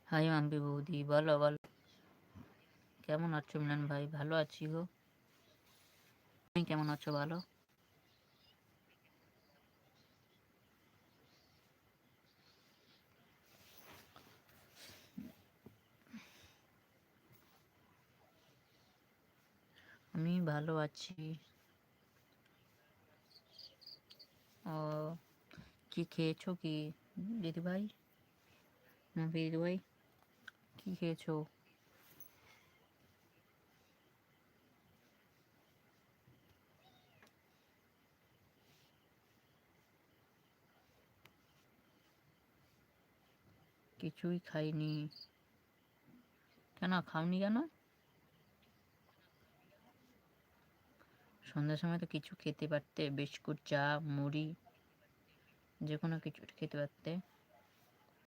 High Mampi বৌদি, বলো বলো, কেমন আছো মিলন ভাই? ভালো আছি গো, তুমি কেমন আছো ভালো? আমি ভালো আছি। ও, কি খেয়েছো কি দিদি ভাই? মাম্পি দিদি ভাই, কি খেয়েছো? কিছুই খাইনি। কেন খাওনি কেন? সন্ধ্যার সময় তো কিছু খেতে পারতে, বিস্কুট চা মুড়ি যে কোনো কিছু খেতে পারতে।